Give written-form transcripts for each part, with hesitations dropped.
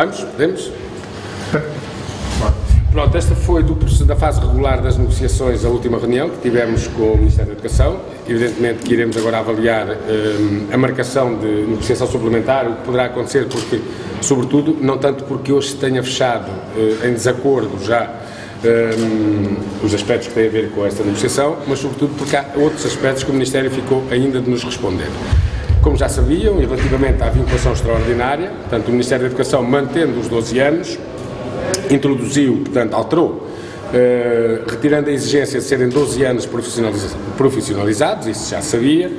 Vamos? Podemos? Pronto, esta foi da fase regular das negociações a última reunião que tivemos com o Ministério da Educação. Evidentemente que iremos agora avaliar a marcação de negociação suplementar, o que poderá acontecer, porque, sobretudo, não tanto porque hoje se tenha fechado em desacordo já os aspectos que têm a ver com esta negociação, mas sobretudo porque há outros aspectos que o Ministério ficou ainda de nos responder. Como já sabiam, e relativamente à vinculação extraordinária, portanto, o Ministério da Educação, mantendo os 12 anos, introduziu, portanto, alterou, retirando a exigência de serem 12 anos profissionalizados, isso já sabia,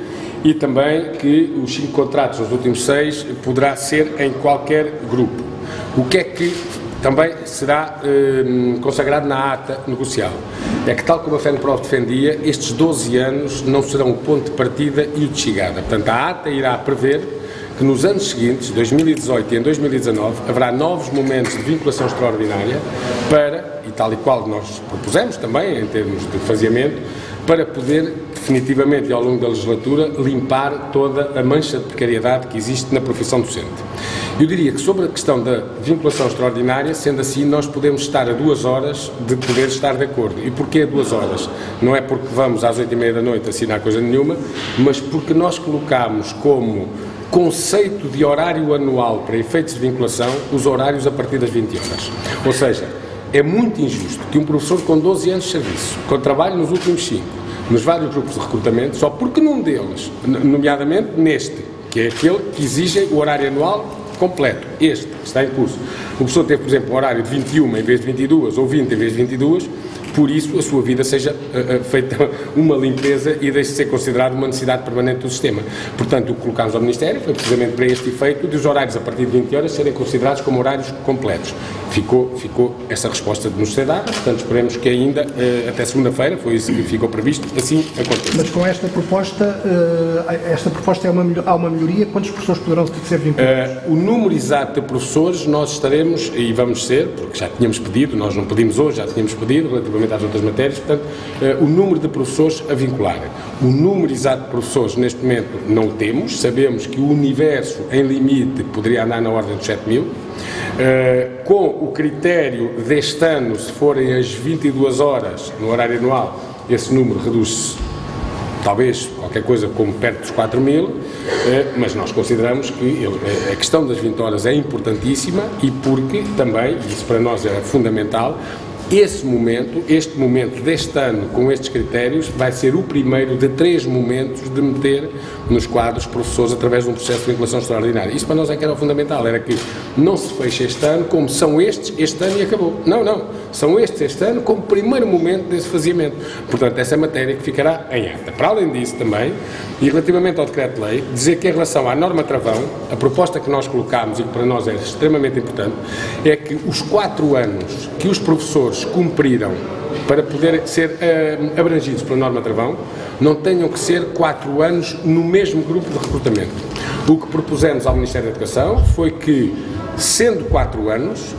e também que os 5 contratos nos últimos 6 poderá ser em qualquer grupo. O que é que também será consagrado na ata negocial? É que, tal como a FENPROF defendia, estes 12 anos não serão o ponto de partida e o de chegada. Portanto, a ata irá prever que nos anos seguintes, 2018 e em 2019, haverá novos momentos de vinculação extraordinária para, e tal e qual nós propusemos também, em termos de faseamento, para poder definitivamente e ao longo da legislatura limpar toda a mancha de precariedade que existe na profissão docente. Eu diria que sobre a questão da vinculação extraordinária, sendo assim, nós podemos estar a 2 horas de poder estar de acordo. E porquê 2 horas? Não é porque vamos às 8h30 da noite assinar coisa nenhuma, mas porque nós colocamos como conceito de horário anual para efeitos de vinculação os horários a partir das 20 horas. Ou seja, é muito injusto que um professor com 12 anos de serviço, com trabalho nos últimos 5, nos vários grupos de recrutamento, só porque num deles, nomeadamente neste, que é aquele que exige o horário anual completo, este, que está em curso, o professor teve, por exemplo, um horário de 21 em vez de 22, ou 20 em vez de 22, por isso a sua vida seja feita uma limpeza e deixe de ser considerado uma necessidade permanente do sistema. Portanto, o que colocámos ao Ministério foi precisamente para este efeito de os horários a partir de 20 horas serem considerados como horários completos. Ficou essa resposta de nos ser dada, portanto esperemos que ainda até segunda-feira, foi isso que ficou previsto, assim aconteça. Mas com esta proposta há uma melhoria, quantos professores poderão ser vinculados? O número exato de professores nós estaremos, e vamos ser, porque já tínhamos pedido, nós não pedimos hoje, já tínhamos pedido, relativamente às outras matérias, portanto, o número de professores a vincular. O número exato de professores neste momento não o temos, sabemos que o universo em limite poderia andar na ordem de 7.000, com o critério deste ano, se forem as 22 horas no horário anual, esse número reduz-se talvez qualquer coisa como perto dos 4.000, mas nós consideramos que a questão das 20 horas é importantíssima e porque também, isso para nós é fundamental, este momento deste ano, com estes critérios, vai ser o primeiro de 3 momentos de meter nos quadros professores através de um processo de vinculação extraordinária. Isso para nós é que era o fundamental, era que não se feche este ano como são estes, este ano e acabou. Não, são estes este ano como primeiro momento desse faseamento. Portanto, essa é a matéria que ficará em ata. Para além disso também, e relativamente ao decreto-lei, dizer que em relação à norma travão, a proposta que nós colocámos e que para nós é extremamente importante, é que os 4 anos que os professores cumpriram para poder ser abrangidos pela norma travão, não tenham que ser 4 anos no mesmo grupo de recrutamento. O que propusemos ao Ministério da Educação foi que, sendo 4 anos,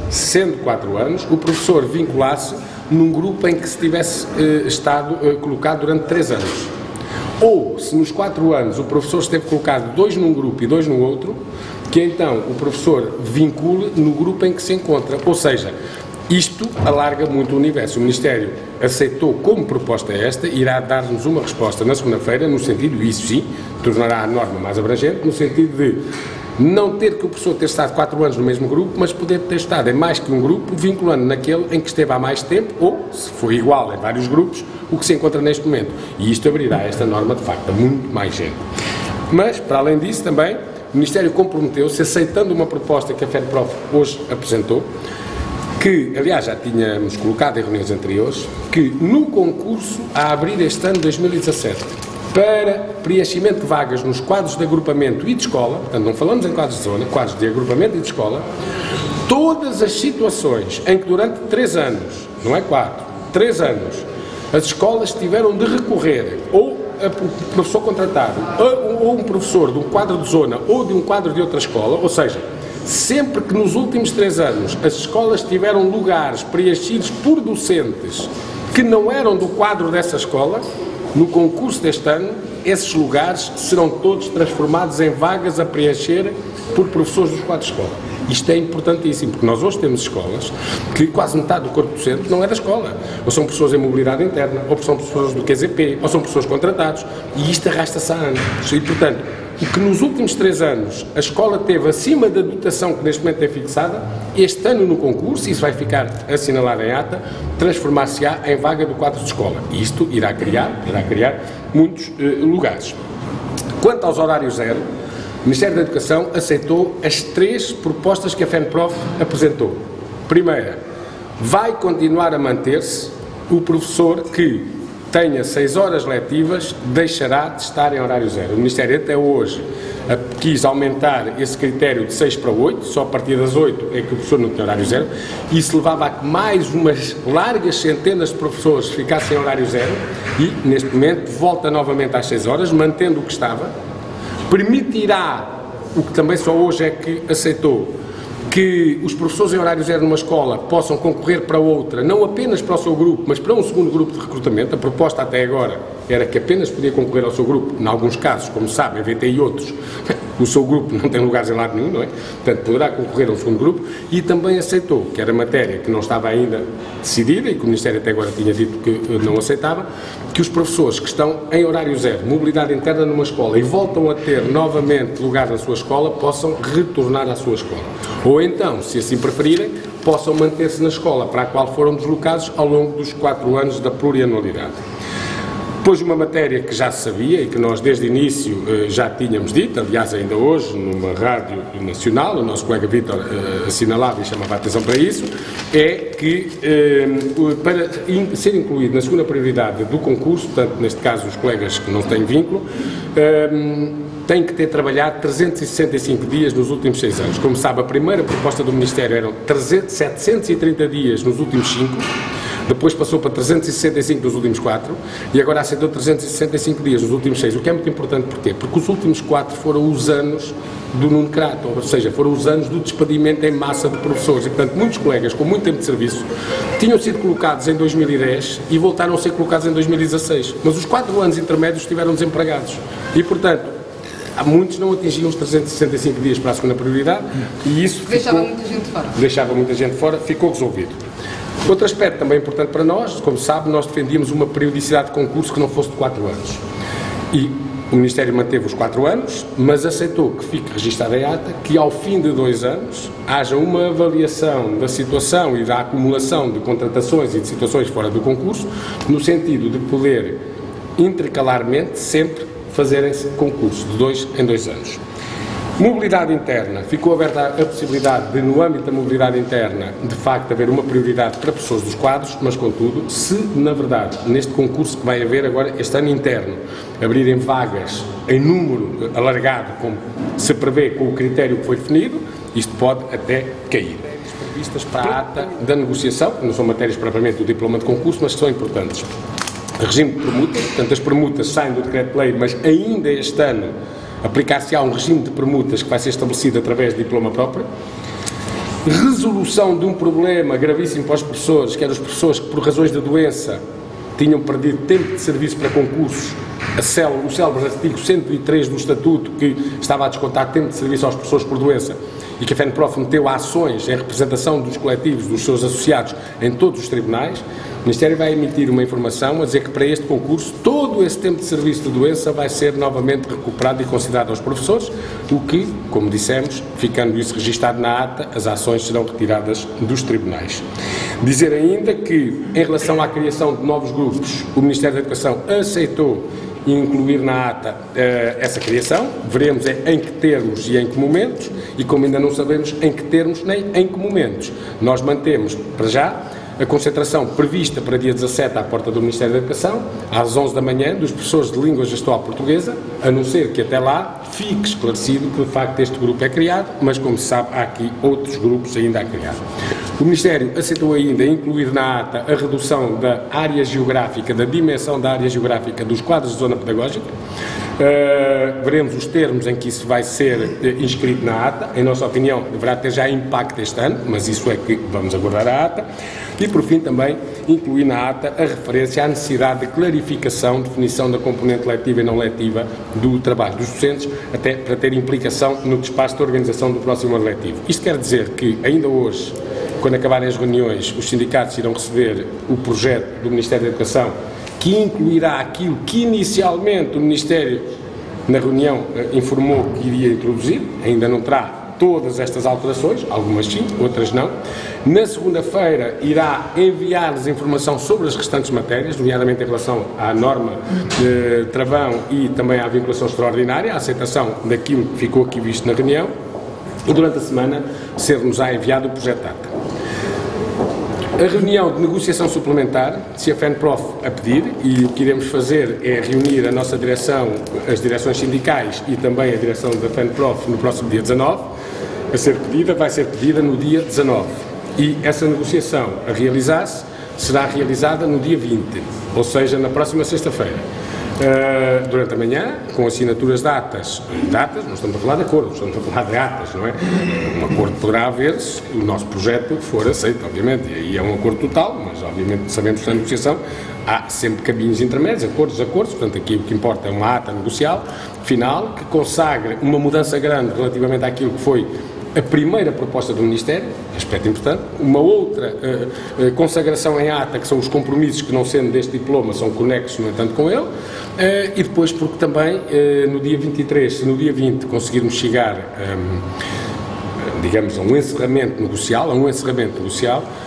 o professor vinculasse num grupo em que se tivesse estado colocado durante 3 anos. Ou, se nos 4 anos o professor esteve colocado 2 num grupo e 2 no outro, que então o professor vincule no grupo em que se encontra. Ou seja, isto alarga muito o universo. O Ministério aceitou como proposta esta, irá dar-nos uma resposta na segunda-feira, no sentido, isso sim, tornará a norma mais abrangente, no sentido de não ter que o professor ter estado 4 anos no mesmo grupo, mas poder ter estado em mais que um grupo, vinculando naquele em que esteve há mais tempo, ou, se for igual em vários grupos, o que se encontra neste momento. E isto abrirá esta norma, de facto, a muito mais gente. Mas, para além disso, também, o Ministério comprometeu-se, aceitando uma proposta que a FENPROF hoje apresentou, que, aliás, já tínhamos colocado em reuniões anteriores, que no concurso a abrir este ano 2017, para preenchimento de vagas nos quadros de agrupamento e de escola, portanto não falamos em quadros de zona, quadros de agrupamento e de escola, todas as situações em que durante 3 anos, não é 4, 3 anos, as escolas tiveram de recorrer ou o professor contratado, ou um professor de um quadro de zona ou de um quadro de outra escola, ou seja, sempre que nos últimos 3 anos as escolas tiveram lugares preenchidos por docentes que não eram do quadro dessa escola, no concurso deste ano, esses lugares serão todos transformados em vagas a preencher por professores dos quadros de escola. Isto é importantíssimo, porque nós hoje temos escolas que quase metade do corpo docente não é da escola, ou são pessoas em mobilidade interna, ou são pessoas do QZP, ou são pessoas contratados, e isto arrasta-se há anos. E, portanto, o que nos últimos 3 anos a escola teve acima da dotação que neste momento é fixada, este ano no concurso, isso vai ficar assinalado em ata, transformar-se-á em vaga do quadro de escola. E isto irá criar muitos lugares. Quanto aos horários zero, o Ministério da Educação aceitou as 3 propostas que a FENPROF apresentou. Primeira, vai continuar a manter-se o professor que tenha 6 horas letivas, deixará de estar em horário zero. O Ministério até hoje quis aumentar esse critério de 6 para 8, só a partir das 8 é que o professor não tem horário zero, e isso levava a que mais umas largas centenas de professores ficassem em horário zero, e neste momento volta novamente às 6 horas, mantendo o que estava, permitirá, o que também só hoje é que aceitou, que os professores em horário zero numa escola possam concorrer para outra, não apenas para o seu grupo, mas para um segundo grupo de recrutamento. A proposta até agora era que apenas podia concorrer ao seu grupo, em alguns casos, como sabem, a VT e outros, o seu grupo não tem lugares em lado nenhum, não é? Portanto, poderá concorrer ao segundo grupo, e também aceitou, que era matéria que não estava ainda decidida e que o Ministério até agora tinha dito que não aceitava, que os professores que estão em horário zero, mobilidade interna numa escola, e voltam a ter novamente lugar na sua escola, possam retornar à sua escola. Ou então, se assim preferirem, possam manter-se na escola para a qual foram deslocados ao longo dos 4 anos da plurianualidade. Depois, uma matéria que já se sabia e que nós desde o início já tínhamos dito, aliás ainda hoje numa rádio nacional, o nosso colega Vítor assinalava e chamava a atenção para isso, é que para ser incluído na segunda prioridade do concurso, portanto neste caso os colegas que não têm vínculo, têm que ter trabalhado 365 dias nos últimos 6 anos. Como sabe, a primeira proposta do Ministério eram 730 dias nos últimos 5, depois passou para 365 nos últimos 4 e agora aceitou 365 dias nos últimos 6, o que é muito importante. Porquê? Porque os últimos 4 foram os anos do Nuno Crato, ou seja, foram os anos do despedimento em massa de professores, e portanto muitos colegas com muito tempo de serviço tinham sido colocados em 2010 e voltaram a ser colocados em 2016, mas os 4 anos intermédios estiveram desempregados e portanto muitos não atingiam os 365 dias para a segunda prioridade e isso deixava muita gente fora, ficou resolvido. Outro aspecto também importante para nós, como sabe, nós defendíamos uma periodicidade de concurso que não fosse de 4 anos. E o Ministério manteve os 4 anos, mas aceitou que fique registada em ata que ao fim de 2 anos haja uma avaliação da situação e da acumulação de contratações e de situações fora do concurso, no sentido de poder intercalarmente sempre fazerem-se concursos de 2 em 2 anos. Mobilidade interna, ficou aberta a possibilidade de, no âmbito da mobilidade interna, de facto haver uma prioridade para pessoas dos quadros, mas contudo, se na verdade, neste concurso que vai haver agora, este ano interno, abrirem vagas em número alargado, como se prevê com o critério que foi definido, isto pode até cair. Previstas para a ata da negociação, que não são matérias propriamente do diploma de concurso, mas que são importantes. Regime de permutas, portanto as permutas saem do decreto-lei, mas ainda este ano aplicar-se-á um regime de permutas que vai ser estabelecido através de diploma próprio. Resolução de um problema gravíssimo para os professores, que eram os professores que por razões da doença tinham perdido tempo de serviço para concursos, o célebre artigo 103 do Estatuto, que estava a descontar tempo de serviço aos professores por doença, e que a FENPROF meteu ações em representação dos coletivos, dos seus associados, em todos os tribunais. O Ministério vai emitir uma informação a dizer que para este concurso todo esse tempo de serviço de doença vai ser novamente recuperado e considerado aos professores, o que, como dissemos, ficando isso registado na ata, as ações serão retiradas dos tribunais. Dizer ainda que, em relação à criação de novos grupos, o Ministério da Educação aceitou incluir na ata essa criação, veremos em que termos e em que momentos, e como ainda não sabemos em que termos nem em que momentos. Nós mantemos, para já, a concentração prevista para dia 17 à porta do Ministério da Educação, às 11 da manhã, dos professores de língua gestual portuguesa, a não ser que até lá fique esclarecido que de facto este grupo é criado, mas como se sabe há aqui outros grupos ainda a criar. O Ministério aceitou ainda incluir na ata a redução da área geográfica, da dimensão da área geográfica dos quadros de zona pedagógica, Veremos os termos em que isso vai ser inscrito na ata. Em nossa opinião, deverá ter já impacto este ano, mas isso é que vamos aguardar a ata. E, por fim, também incluir na ata a referência à necessidade de clarificação, definição da componente letiva e não letiva do trabalho dos docentes, até para ter implicação no despacho de organização do próximo ano letivo. Isto quer dizer que, ainda hoje, quando acabarem as reuniões, os sindicatos irão receber o projeto do Ministério da Educação, que incluirá aquilo que inicialmente o Ministério, na reunião, informou que iria introduzir. Ainda não terá todas estas alterações, algumas sim, outras não. Na segunda-feira irá enviar-lhes informação sobre as restantes matérias, nomeadamente em relação à norma de travão e também à vinculação extraordinária, a aceitação daquilo que ficou aqui visto na reunião, e durante a semana ser-nos-á enviado o projeto de ata. A reunião de negociação suplementar, se a FENPROF a pedir, e o que iremos fazer é reunir a nossa direção, as direções sindicais e também a direção da FENPROF no próximo dia 19, vai ser pedida no dia 19. E essa negociação a realizar-se será realizada no dia 20, ou seja, na próxima sexta-feira. Durante a manhã, com assinaturas de atas, não estamos a falar de acordos, estamos a falar de atas, não é? Um acordo poderá haver se o nosso projeto for aceito, obviamente, e aí é um acordo total, mas obviamente sabemos que na negociação há sempre caminhos intermédios, acordos, portanto aqui o que importa é uma ata negocial final que consagre uma mudança grande relativamente àquilo que foi a primeira proposta do Ministério, aspecto importante, uma outra consagração em ata, que são os compromissos que, não sendo deste diploma, são conexos, no entanto, com ele, e depois porque também, no dia 23, se no dia 20 conseguirmos chegar, digamos, a um encerramento negocial,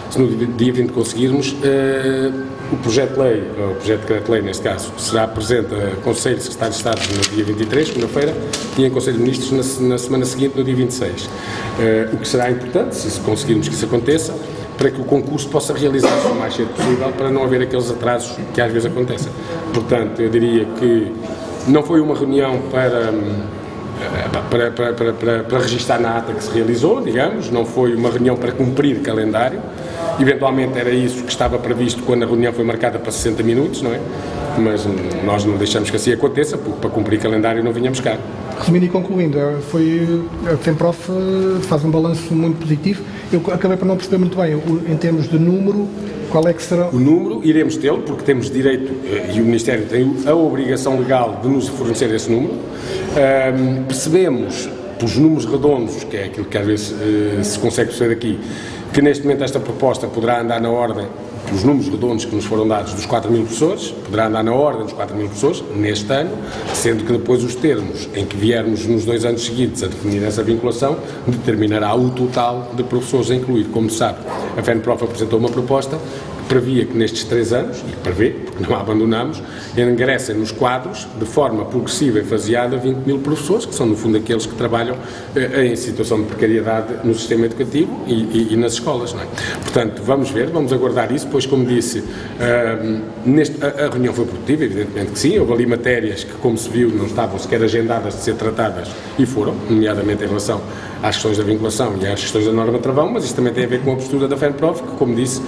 se no dia 20 conseguirmos, o projeto de lei, o projeto de decreto-lei, neste caso, será apresente a Conselho de Secretários de Estado no dia 23, segunda-feira, e em Conselho de Ministros na semana seguinte, no dia 26. O que será importante, se conseguirmos que isso aconteça, para que o concurso possa realizar-se o mais cedo possível, para não haver aqueles atrasos que às vezes acontecem. Portanto, eu diria que não foi uma reunião para registar na ata que se realizou, digamos, não foi uma reunião para cumprir calendário. Eventualmente era isso que estava previsto quando a reunião foi marcada para 60 minutos, não é? Mas nós não deixamos que assim aconteça, porque para cumprir calendário não vinhamos cá. Resumindo e concluindo, a FENPROF faz um balanço muito positivo. Eu acabei por não perceber muito bem, em termos de número, qual é que será? O número iremos tê-lo, porque temos direito, e o Ministério tem a obrigação legal de nos fornecer esse número. Percebemos, pelos números redondos, que é aquilo que às vezes se consegue perceber aqui, que neste momento esta proposta poderá andar na ordem, pelos números redondos que nos foram dados, dos 4.000 professores, poderá andar na ordem dos 4.000 professores neste ano, sendo que depois os termos em que viermos nos 2 anos seguintes a definir essa vinculação, determinará o total de professores a incluir. Como se sabe, a FENPROF apresentou uma proposta que previa que nestes 3 anos, e que prevê, porque não a abandonamos, ingressem nos quadros, de forma progressiva e faseada, 20.000 professores, que são no fundo aqueles que trabalham em situação de precariedade no sistema educativo e nas escolas, não é? Portanto, vamos ver, vamos aguardar isso, pois como disse, a reunião foi produtiva, evidentemente que sim, houve ali matérias que, como se viu, não estavam sequer agendadas de ser tratadas e foram, nomeadamente em relação às questões da vinculação e às questões da norma travão, mas isso também tem a ver com a postura da FENPROF, que, como disse,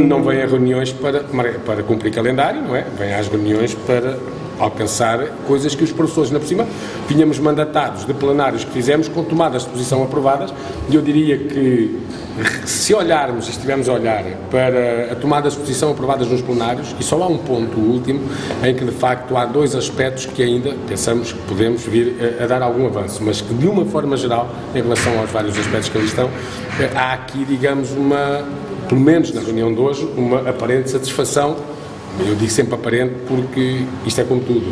não vem a reuniões para cumprir calendário, não é? Vem às reuniões para alcançar coisas que os professores, na por cima, tínhamos mandatados de plenários que fizemos com tomadas de posição aprovadas, e eu diria que se olharmos, e estivermos a olhar para a tomada de posição aprovadas nos plenários, e só há um ponto último em que de facto há 2 aspectos que ainda pensamos que podemos vir a dar algum avanço, mas que de uma forma geral, em relação aos vários aspectos que ali estão, há aqui, digamos, pelo menos na reunião de hoje, uma aparente satisfação. Eu digo sempre aparente porque isto é como tudo,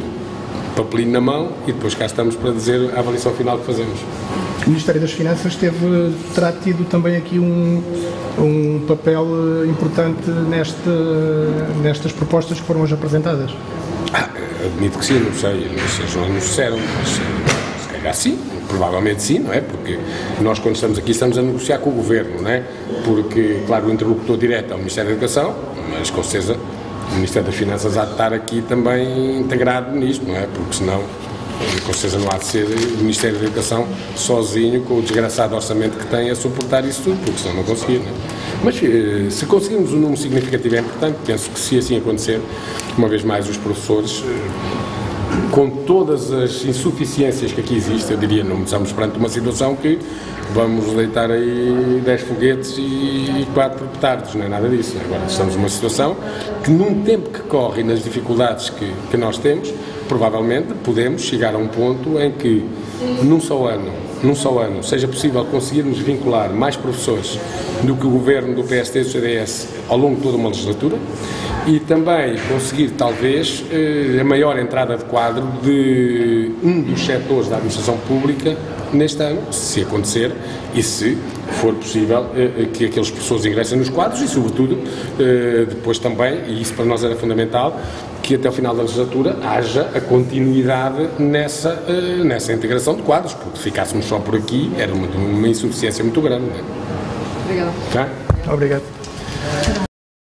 papelinho na mão e depois cá estamos para dizer a avaliação final que fazemos. O Ministério das Finanças terá tido também aqui um papel importante nestas propostas que foram hoje apresentadas? Admito que sim, não sei se não nos disseram, mas se calhar sim, provavelmente sim, não é? Porque nós, quando estamos aqui, estamos a negociar com o Governo, não é? Porque, claro, o interlocutor direto é o Ministério da Educação, mas com certeza o Ministério das Finanças há de estar aqui também integrado nisto, não é? Porque senão, com certeza não há de ser o Ministério da Educação sozinho, com o desgraçado orçamento que tem, a suportar isso tudo, porque senão não conseguir, não é? Mas se conseguirmos um número significativo é importante, penso que se assim acontecer, uma vez mais os professores com todas as insuficiências que aqui existem, eu diria, não estamos perante uma situação que vamos deitar aí 10 foguetes e 4 petardos, não é nada disso. Agora estamos numa situação que, num tempo que corre e nas dificuldades que nós temos, provavelmente podemos chegar a um ponto em que, num só ano, seja possível conseguirmos vincular mais professores do que o governo do PSD e do CDS ao longo de toda uma legislatura, e também conseguir, talvez, a maior entrada de quadro de um dos setores da administração pública neste ano, se acontecer e se for possível que aqueles professores ingressem nos quadros e, sobretudo, depois também, e isso para nós era fundamental, que até ao final da legislatura haja a continuidade nessa integração de quadros, porque se ficássemos só por aqui era uma insuficiência muito grande. Não é? Obrigada. Tá? Obrigado.